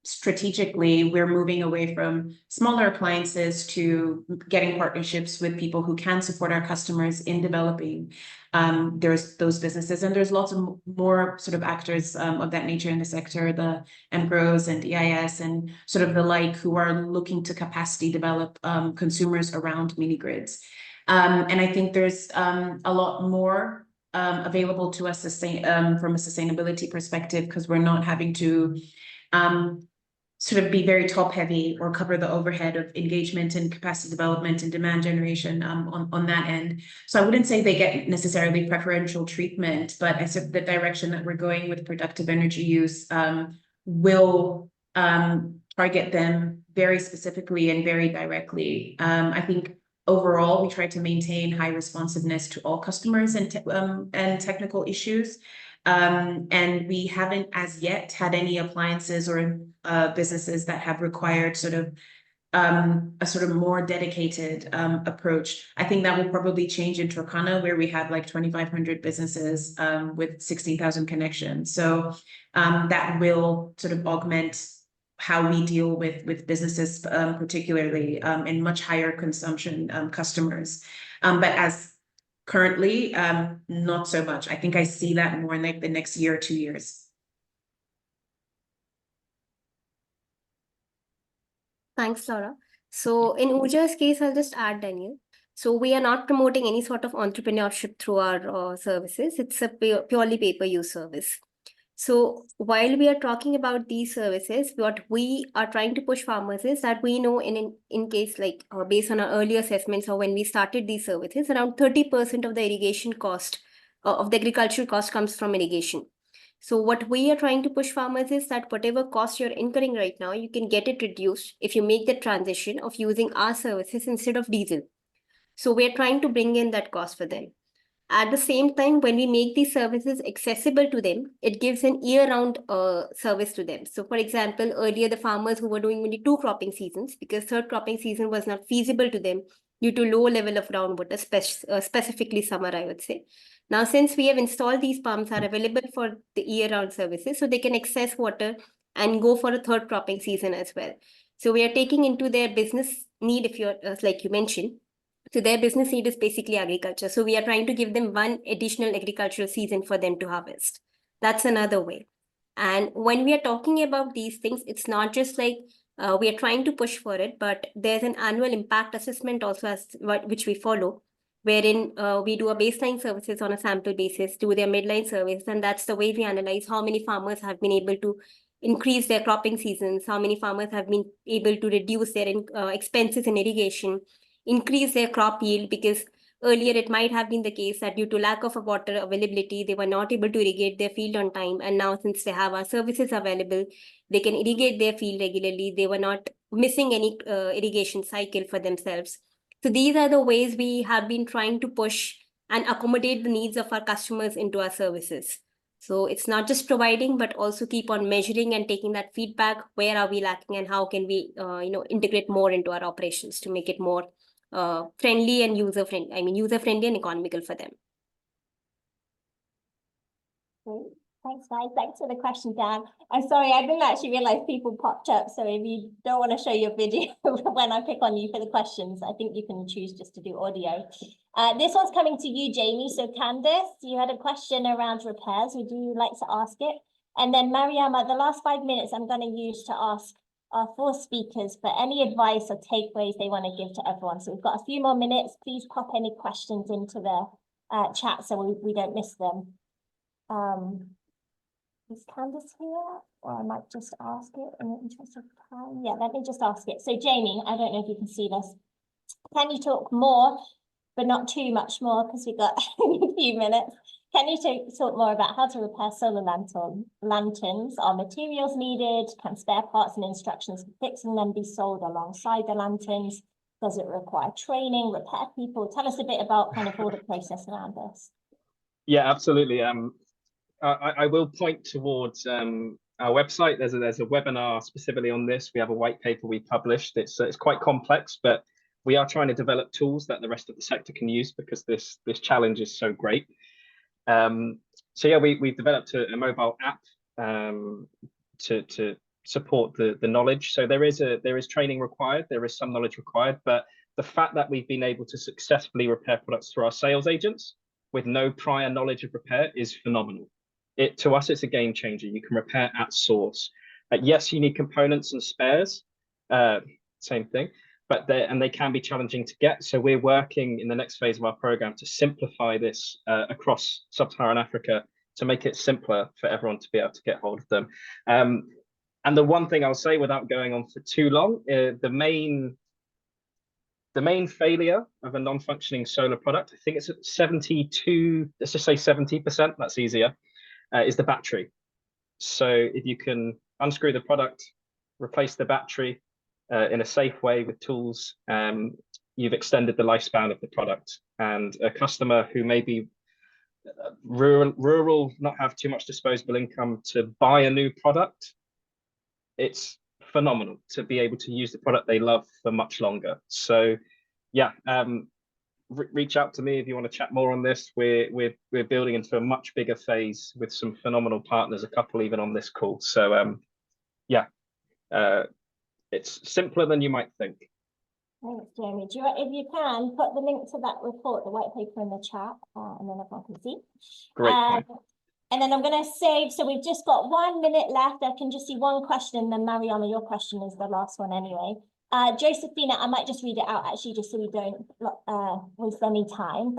strategically, we're moving away from smaller appliances to getting partnerships with people who can support our customers in developing there's those businesses, and there's lots of more sort of actors of that nature in the sector, the MGROs and EIS and sort of the like, who are looking to capacity develop consumers around mini grids. And I think there's a lot more available to us from a sustainability perspective, because we're not having to sort of be very top heavy or cover the overhead of engagement and capacity development and demand generation on that end. So I wouldn't say they get necessarily preferential treatment, but I said the direction that we're going with productive energy use will target them very specifically and very directly. I think overall, we try to maintain high responsiveness to all customers and technical issues. And we haven't as yet had any appliances or businesses that have required sort of a sort of more dedicated approach. I think that will probably change in Turkana, where we have like 2,500 businesses with 16,000 connections. So that will sort of augment how we deal with businesses, particularly in much higher consumption customers. But as currently, not so much. I think I see that more in like the next year or 2 years. Thanks, Laura. So in Oorja's case, I'll just add, Daniel. So we are not promoting any sort of entrepreneurship through our services. It's a purely pay-per-use service. So while we are talking about these services, what we are trying to push farmers is that we know in case like based on our earlier assessments or when we started these services, around 30% of the irrigation cost of the agricultural cost comes from irrigation. So what we are trying to push farmers is that whatever cost you're incurring right now, you can get it reduced if you make the transition of using our services instead of diesel. So we're trying to bring in that cost for them. At the same time, when we make these services accessible to them, it gives an year-round service to them. So for example, earlier the farmers who were doing only 2 cropping seasons, because 3rd cropping season was not feasible to them due to low level of groundwater, specifically summer, I would say. Now, since we have installed these pumps are available for the year-round services, so they can access water and go for a 3rd cropping season as well. So we are taking into their business need, if you're like you mentioned. So their business need is basically agriculture. So we are trying to give them one additional agricultural season for them to harvest. That's another way. And when we are talking about these things, it's not just like we are trying to push for it, but there's an annual impact assessment also which we follow, wherein we do a baseline services on a sample basis, do their midline service, and that's the way we analyze how many farmers have been able to increase their cropping seasons, how many farmers have been able to reduce their expenses in irrigation, increase their crop yield, because earlier it might have been the case that due to lack of water availability, they were not able to irrigate their field on time. And now since they have our services available, they can irrigate their field regularly. They were not missing any irrigation cycle for themselves. So these are the ways we have been trying to push and accommodate the needs of our customers into our services. So it's not just providing, but also keep on measuring and taking that feedback. Where are we lacking and how can we integrate more into our operations to make it more friendly and user-friendly, user-friendly and economical for them. Great. Thanks, guys. Thanks for the question, Dan. I'm sorry, I didn't actually realize people popped up. So if you don't want to show your video when I pick on you for the questions, I think you can choose just to do audio. This one's coming to you, Jamie. So Candice, you had a question around repairs. Would you like to ask it? And then Mariama, the last 5 minutes I'm going to use to ask our 4 speakers for any advice or takeaways they want to give to everyone. So we've got a few more minutes. Please pop any questions into the chat so we don't miss them. Is Candice here? Or I might just ask it in the interest of time. Yeah, let me just ask it. So Jamie, I don't know if you can see this. Can you talk more, but not too much more because we've got a few minutes. Can you talk more about how to repair solar lanterns? Are materials needed? Can spare parts and instructions for fixing them be sold alongside the lanterns? Does it require training, repair people? Tell us a bit about kind of all the process around this. Yeah, absolutely. I will point towards our website. There's a webinar specifically on this. We have a white paper we published. It's quite complex, but we are trying to develop tools that the rest of the sector can use because this challenge is so great. So yeah, we've developed a mobile app to support the knowledge. So there is training required, there is some knowledge required, but the fact that we've been able to successfully repair products through our sales agents with no prior knowledge of repair is phenomenal. To us, it's a game changer. You can repair at source. Yes, you need components and spares, same thing, but they can be challenging to get. So we're working in the next phase of our program to simplify this across sub-Saharan Africa to make it simpler for everyone to be able to get hold of them. And the one thing I'll say without going on for too long, the main failure of a non-functioning solar product, I think it's at 72, let's just say 70%, that's easier, is the battery. So if you can unscrew the product, replace the battery in a safe way with tools, you've extended the lifespan of the product. And a customer who may be rural, not have too much disposable income to buy a new product, it's phenomenal to be able to use the product they love for much longer. So yeah, reach out to me if you want to chat more on this. We're building into a much bigger phase with some phenomenal partners, a couple even on this call. So yeah, it's simpler than you might think. Thanks, Jeremy. Do you, if you can, put the link to that report, the white paper, in the chat, and then everyone can see. Great point. And then I'm going to save, so we've just got 1 minute left. I can just see one question, and then Mariama, your question is the last one anyway. Josephina, I might just read it out actually, just so we don't waste any time.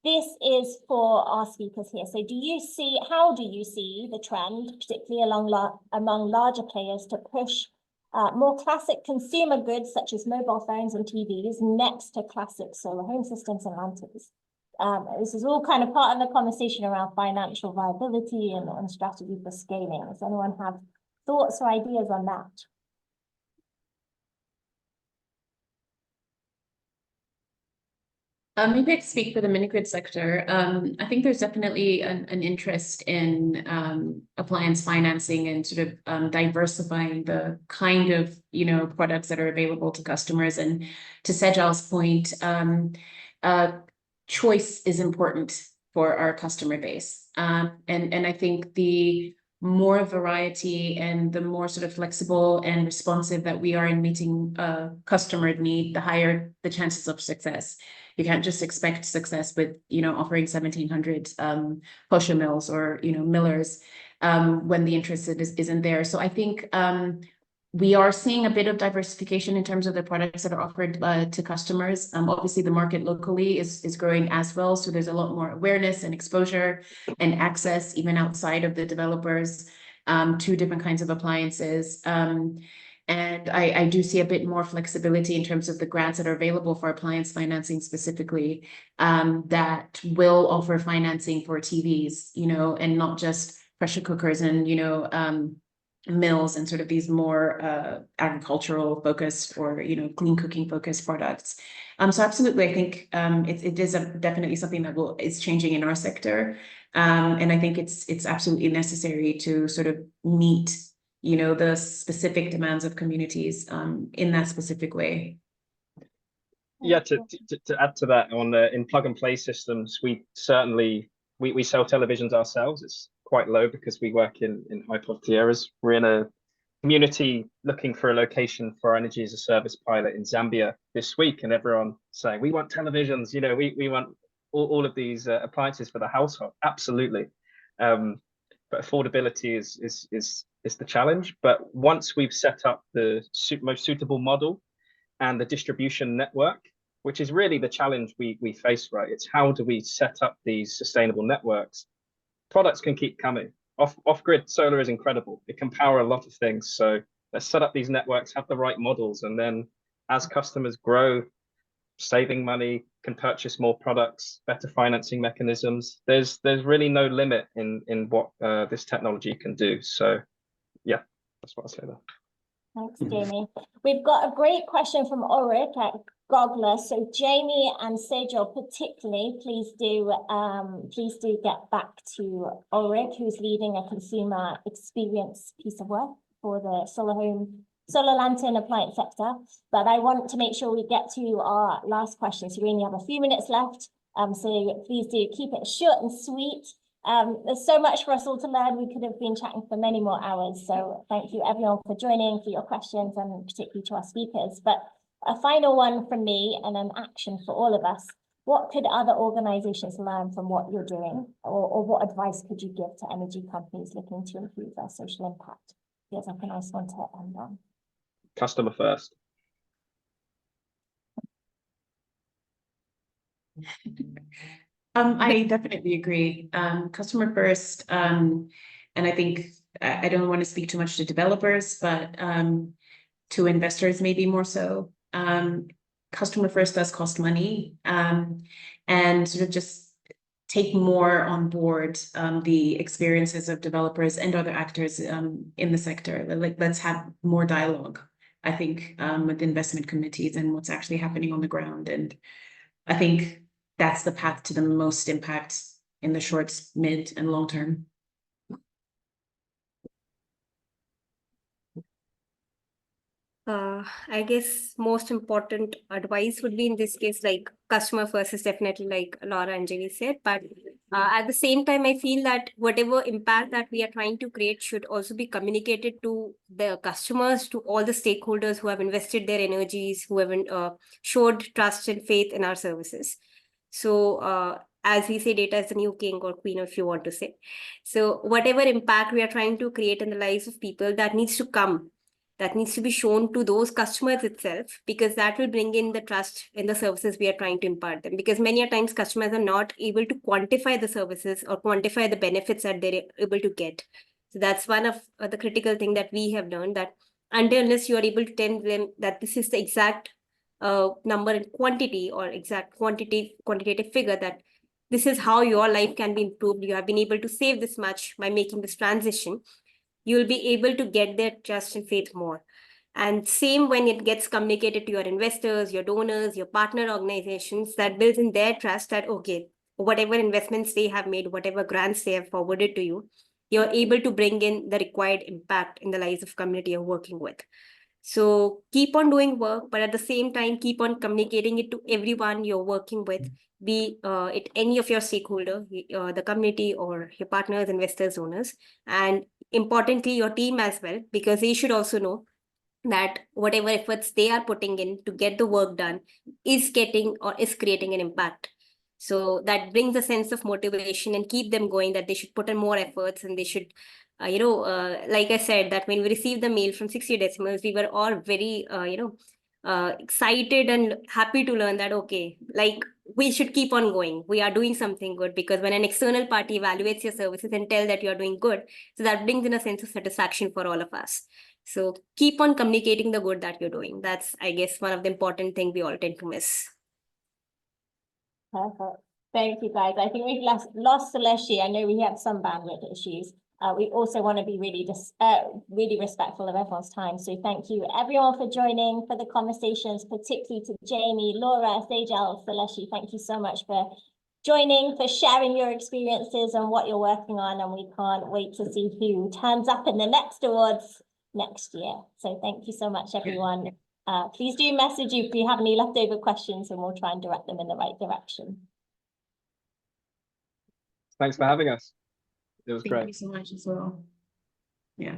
This is for our speakers here. So how do you see the trend, particularly among larger players, to push more classic consumer goods such as mobile phones and TVs next to classic solar home systems and lanterns? This is all kind of part of the conversation around financial viability and strategy for scaling. Does anyone have thoughts or ideas on that? Maybe I'd speak for the mini-grid sector. I think there's definitely an interest in appliance financing and sort of diversifying the kind of products that are available to customers. And to Sejal's point, choice is important for our customer base. And I think the more variety and the more sort of flexible and responsive that we are in meeting a customer need, the higher the chances of success. You can't just expect success with, offering 1,700 posho mills or, millers when the interest isn't there. So I think we are seeing a bit of diversification in terms of the products that are offered to customers. Obviously, the market locally is growing as well. So there's a lot more awareness and exposure and access, even outside of the developers, to different kinds of appliances. And I do see a bit more flexibility in terms of the grants that are available for appliance financing specifically, that will offer financing for TVs, and not just pressure cookers and, mills and sort of these more agricultural focused or clean cooking focused products. So absolutely, I think it is definitely something that is changing in our sector, and I think it's absolutely necessary to sort of meet the specific demands of communities in that specific way. Yeah, to add to that, in plug and play systems, we certainly we sell televisions ourselves. It's quite low because we work in high poverty areas. We're in a community looking for a location for our energy as a service pilot in Zambia this week, and everyone saying we want televisions. We want all of these appliances for the household. Absolutely, but affordability is the challenge. But once we've set up the most suitable model and the distribution network, which is really the challenge we face, right? It's how do we set up these sustainable networks? Products can keep coming. Off-grid solar is incredible. It can power a lot of things. So let's set up these networks, have the right models, and then as customers grow, saving money, can purchase more products, better financing mechanisms. There's really no limit in what this technology can do. So yeah, that's what I say there. Thanks, Jamie. We've got a great question from Ulrich at Gogler. So Jamie and Sejal particularly, please do get back to Ulrich, who's leading a consumer experience piece of work for the solar lantern appliance sector. But I want to make sure we get to our last question. So we only have a few minutes left. So please do keep it short and sweet. There's so much for us all to learn. We could have been chatting for many more hours. So thank you everyone for joining, for your questions, and particularly to our speakers. But a final one from me and an action for all of us. What could other organizations learn from what you're doing? Or what advice could you give to energy companies looking to improve their social impact? Feels like a nice one to end on. Customer first. I definitely agree. Customer first, and I think I don't want to speak too much to developers, but to investors maybe more so. Customer first does cost money, and sort of just take more on board the experiences of developers and other actors in the sector. Like, let's have more dialogue, I think, with investment committees and what's actually happening on the ground. And I think that's the path to the most impact in the short, mid, and long term. I guess most important advice would be in this case, like customer first is definitely like Laura and Jamie said, but at the same time, I feel that whatever impact that we are trying to create should also be communicated to the customers, to all the stakeholders who have invested their energies, who have showed trust and faith in our services. So as we say, data is the new king or queen, if you want to say. So whatever impact we are trying to create in the lives of people, that needs to come. That needs to be shown to those customers itself, because that will bring in the trust in the services we are trying to impart them. Because many a times customers are not able to quantify the services or quantify the benefits that they're able to get. So that's one of the critical thing that we have learned, that unless you are able to tell them that this is the exact number and quantity or exact quantitative figure, that this is how your life can be improved. You have been able to save this much by making this transition. You'll be able to get their trust and faith more. And same when it gets communicated to your investors, your donors, your partner organizations, that builds in their trust that, okay, whatever investments they have made, whatever grants they have forwarded to you, you're able to bring in the required impact in the lives of community you're working with. So keep on doing work, but at the same time, keep on communicating it to everyone you're working with, be it any of your stakeholder, the community or your partners, investors, owners, and importantly, your team as well, because they should also know that whatever efforts they are putting in to get the work done is getting or is creating an impact. So that brings a sense of motivation and keep them going, that they should put in more efforts, and they should, like I said, that when we received the mail from 60 Decimals, we were all very, excited and happy to learn that, okay, like we should keep on going. We are doing something good, because when an external party evaluates your services and tell that you are doing good, so that brings in a sense of satisfaction for all of us. So keep on communicating the good that you're doing. That's, I guess, one of the important things we all tend to miss. Perfect. Thank you, guys. I think we've lost Celeste. I know we have some bandwidth issues. We also want to be really respectful of everyone's time. So thank you everyone for joining, for the conversations, particularly to Jamie, Laura, Sejal, Celeste. Thank you so much for joining, for sharing your experiences and what you're working on. And we can't wait to see who turns up in the next awards next year. So thank you so much, everyone. Please do message you if you have any leftover questions, and we'll try and direct them in the right direction. Thanks for having us. It was great. Thank you so much as well. Yeah.